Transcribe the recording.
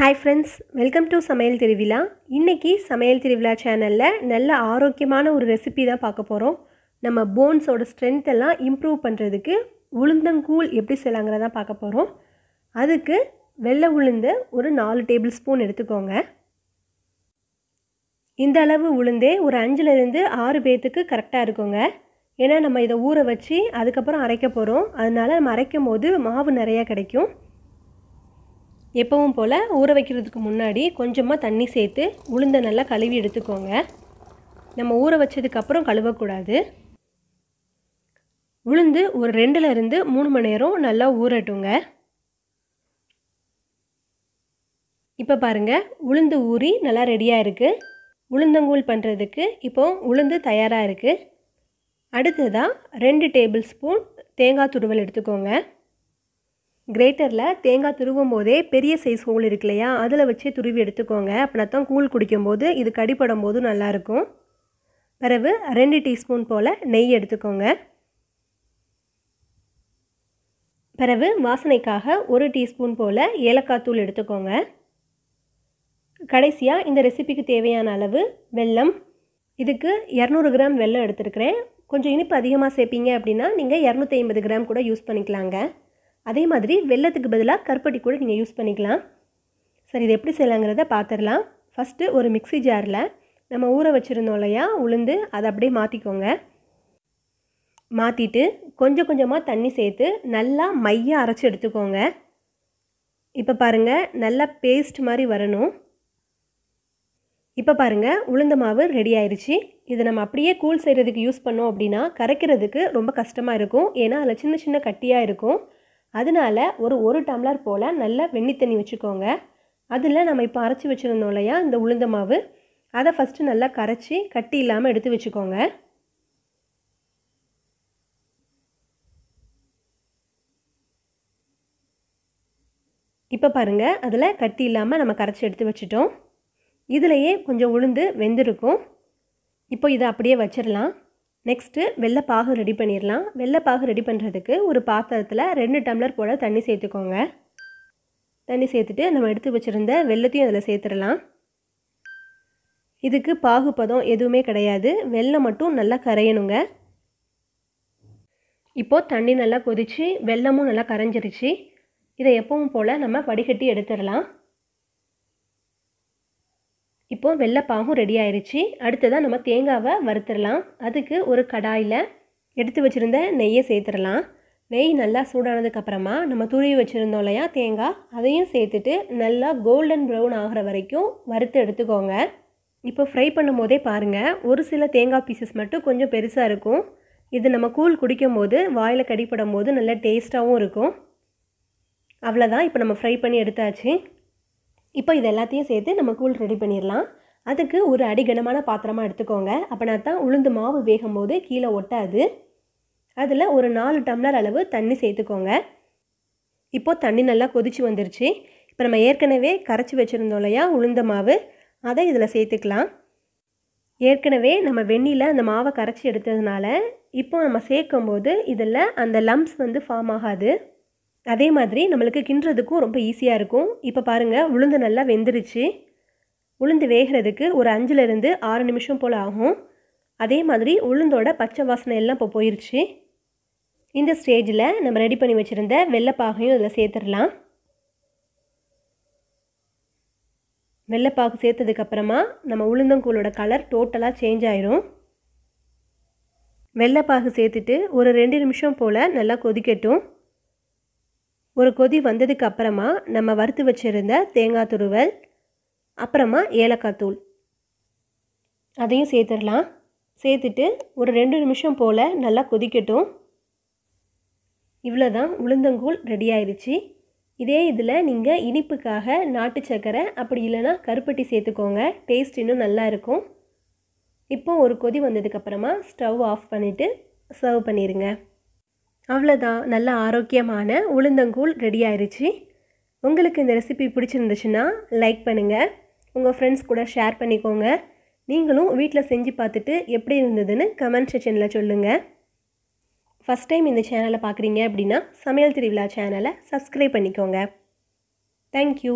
Hi friends, welcome to SamaiyalThiruvizha. இன்னைக்கு SamaiyalThiruvizha சேனல்ல நல்ல ஆரோக்கியமான ஒரு ரெசிபி தான் பார்க்க போறோம். நம்ம போன்ஸோட ஸ்ட்ரெngth எல்லாம் இம்ப்ரூவ் பண்றதுக்கு உளுந்தங்கூழ் எப்படி செய்யலாம்ங்கறத பார்க்க போறோம். அதுக்கு வெள்ளை உளுந்து ஒரு 4 டேபிள் ஸ்பூன் எடுத்துக்கோங்க. இந்த அளவு உளுந்தே ஒரு 5 ல இருந்து 6 பேத்துக்கு கரெக்ட்டா இருக்குங்க. ஏன்னா நம்ம இத ஊற வச்சி அதுக்கு அப்புறம் அரைக்க போறோம். அதனால நம்ம அரைக்கும்போது மாவு நிறைய கிடைக்கும். எப்பவும் போல ஊற வைக்கிறதுக்கு முன்னாடி கொஞ்சமா தண்ணி சேர்த்து உளுந்த நல்லா கழுவி எடுத்துக்கோங்க. நம்ம ஊற வச்சதுக்கு அப்புறம் கழுவ கூடாது. உளுந்து ஒரு 2 ல இருந்து 3 மணி நேரம் நல்லா ஊறட்டுங்க. இப்போ பாருங்க உளுந்து ஊறி நல்லா ரெடியா இருக்கு. உளுந்தங்கூழ் பண்றதுக்கு இப்போ உளுந்து தயாரா இருக்கு. அடுத்ததா 2 டேபிள் ஸ்பூன் தேங்காய் துருவல் எடுத்துக்கோங்க. கிரேட்டர்ல தேங்காய் துருவும்போதே பெரிய சைஸ் ஹோல் இருக்குலையா அதில் வச்சு துருவி எடுத்துக்கோங்க. அப்படின்னா தான் கூழ் குடிக்கும்போது இது கடிப்படும் போது நல்லா இருக்கும். பிறகு 2 டீஸ்பூன் போல் நெய் எடுத்துக்கோங்க. பிறகு வாசனைக்காக 1 டீஸ்பூன் போல் ஏலக்காய் தூள் எடுத்துக்கோங்க. கடைசியாக இந்த ரெசிபிக்கு தேவையான அளவு வெல்லம். இதுக்கு 200 கிராம் வெல்லம் எடுத்துருக்கிறேன். கொஞ்சம் இனிப்பு அதிகமாக சேர்ப்பீங்க அப்படின்னா நீங்கள் 250 கிராம் கூட யூஸ் பண்ணிக்கலாங்க. அதே மாதிரி வெல்லத்துக்கு பதிலாக கருப்பட்டி கூட நீங்கள் யூஸ் பண்ணிக்கலாம். சரி, இது எப்படி செய்யலாங்கிறத பார்த்துடலாம். ஃபஸ்ட்டு ஒரு மிக்ஸி ஜாரில் நம்ம ஊற வச்சுருந்தோம் இல்லையா உளுந்து, அதை அப்படியே மாற்றிக்கோங்க. மாற்றிட்டு கொஞ்சம் கொஞ்சமாக தண்ணி சேர்த்து நல்லா மையாக அரைச்சி எடுத்துக்கோங்க. இப்போ பாருங்கள் நல்லா பேஸ்ட் மாதிரி வரணும். இப்போ பாருங்கள் உளுந்த மாவு ரெடி ஆயிடுச்சு. இதை நம்ம அப்படியே கூழ் செய்கிறதுக்கு யூஸ் பண்ணோம் அப்படின்னா கரைக்கிறதுக்கு ரொம்ப கஷ்டமாக இருக்கும். ஏன்னா அதில் சின்ன சின்ன கட்டியாக இருக்கும். அதனால ஒரு டம்ளர் போல் நல்ல வெண்ணி தண்ணி வச்சுக்கோங்க. அதில் நம்ம இப்போ அரைச்சி வச்சுருந்தோம் இல்லையா இந்த உளுந்த மாவு, அதை ஃபஸ்ட்டு நல்லா கரைச்சி கட்டி இல்லாமல் எடுத்து வச்சுக்கோங்க. இப்போ பாருங்கள் அதில் கட்டி இல்லாமல் நம்ம கரைச்சி எடுத்து வச்சுட்டோம். இதிலையே கொஞ்சம் உளுந்து வெந்திருக்கும். இப்போ இதை அப்படியே வச்சிடலாம். நெக்ஸ்ட்டு வெள்ளைப்பாகு ரெடி பண்ணிடலாம். வெள்ளைப்பாகு ரெடி பண்ணுறதுக்கு ஒரு பாத்திரத்தில் 2 டம்ளர் போல் தண்ணி சேர்த்துக்கோங்க. தண்ணி சேர்த்துட்டு நம்ம எடுத்து வச்சுருந்த வெல்லத்தையும் அதில் சேர்த்துடலாம். இதுக்கு பாகுபதம் எதுவுமே கிடையாது, வெல்லம் மட்டும் நல்லா கரையணுங்க. இப்போது தண்ணி நல்லா கொதிச்சு வெல்லமும் நல்லா கரைஞ்சிருச்சு. இதை எப்பவும் போல் நம்ம வடிகட்டி எடுத்துடலாம். இப்போ வெள்ளைப்பாகும் ரெடி ஆயிடுச்சு. அடுத்ததாக நம்ம தேங்காவை வறுத்துடலாம். அதுக்கு ஒரு கடாயில் எடுத்து வச்சுருந்த நெய்யை சேர்த்துடலாம். நெய் நல்லா சூடானதுக்கப்புறமா நம்ம துருவி வச்சுருந்தோம் இல்லையா தேங்காய், அதையும் சேர்த்துட்டு நல்லா கோல்டன் ப்ரௌன் ஆகிற வரைக்கும் வறுத்து எடுத்துக்கோங்க. இப்போ ஃப்ரை பண்ணும் போதே பாருங்கள் ஒரு சில தேங்காய் பீசஸ் மட்டும் கொஞ்சம் பெருசாக இருக்கும். இது நம்ம கூழ் குடிக்கும் போது வாயில் கடிப்படும் போது நல்ல டேஸ்ட்டாகவும் இருக்கும். அவ்வளோதான், இப்போ நம்ம ஃப்ரை பண்ணி எடுத்தாச்சு. இப்போ இது எல்லாத்தையும் சேர்த்து நம்ம கூழ் ரெடி பண்ணிடலாம். அதுக்கு ஒரு அடிகனமான பாத்திரமாக எடுத்துக்கோங்க. அப்படின்னா தான் உளுந்து மாவு வேகும் போது கீழே ஒட்டாது. அதில் ஒரு 4 டம்ளர் அளவு தண்ணி சேர்த்துக்கோங்க. இப்போது தண்ணி நல்லா கொதிச்சு வந்துருச்சு. இப்போ நம்ம ஏற்கனவே கரைச்சி வச்சுருந்தோம் இல்லையா உளுந்த மாவு, அதை இதில் சேர்த்துக்கலாம். ஏற்கனவே நம்ம வெந்நியில் அந்த மாவை கரைச்சி எடுத்ததுனால இப்போ நம்ம சேர்க்கும்போது இதில் அந்த லம்ப்ஸ் ஃபார்ம் ஆகாது. அதே மாதிரி நம்மளுக்கு கிண்டுறதுக்கும் ரொம்ப ஈஸியாக இருக்கும். இப்போ பாருங்கள் உளுந்து நல்லா வெந்துருச்சு. உளுந்து வேகிறதுக்கு ஒரு 5 ல இருந்து 6 நிமிஷம் போல் ஆகும். அதே மாதிரி உளுந்தோட பச்சை வாசனை எல்லாம் இப்போ போயிடுச்சு. இந்த ஸ்டேஜில் நம்ம ரெடி பண்ணி வச்சுருந்த வெள்ளைப்பாகையும் இதில் சேர்த்துடலாம். வெள்ளைப்பாகு சேர்த்ததுக்கப்புறமா நம்ம உளுந்தங்கூழோட கலர் டோட்டலாக சேஞ்ச் ஆயிரும். வெள்ளைப்பாகு சேர்த்துட்டு ஒரு 2 நிமிஷம் போல் நல்லா கொதிக்கட்டும். ஒரு கொதி வந்ததுக்கு அப்புறமா நம்ம வறுத்து வச்சுருந்த தேங்காய் துருவல், அப்புறமா ஏலக்காய் தூள் அதையும் சேர்த்துடலாம். சேர்த்துட்டு ஒரு 2 நிமிஷம் போல் நல்லா கொதிக்கட்டும். இவ்வளோதான், உளுந்தங்கூழ் ரெடி ஆயிடுச்சு. இதே இதில் நீங்கள் இனிப்புக்காக நாட்டு சர்க்கரை அப்படி இல்லைன்னா கருப்பட்டி சேர்த்துக்கோங்க. டேஸ்ட் இன்னும் நல்லா இருக்கும். இப்போது ஒரு கொதி வந்ததுக்கப்புறமா ஸ்டவ் ஆஃப் பண்ணிவிட்டு சர்வ் பண்ணிடுங்க. அவ்வளோதான், நல்ல ஆரோக்கியமான உளுந்தங்கூழ் ரெடி ஆயிடுச்சு. உங்களுக்கு இந்த ரெசிபி பிடிச்சிருந்துச்சுன்னா லைக் பண்ணுங்கள், உங்கள் ஃப்ரெண்ட்ஸ் கூட ஷேர் பண்ணிக்கோங்க. நீங்களும் வீட்டில் செஞ்சு பார்த்துட்டு எப்படி இருந்ததுன்னு கமெண்ட் செக்ஷனில் சொல்லுங்கள். ஃபஸ்ட் டைம் இந்த சேனலை பார்க்குறீங்க அப்படின்னா சமையல் திருவிழா சேனலை சப்ஸ்கிரைப் பண்ணிக்கோங்க. தேங்க்யூ.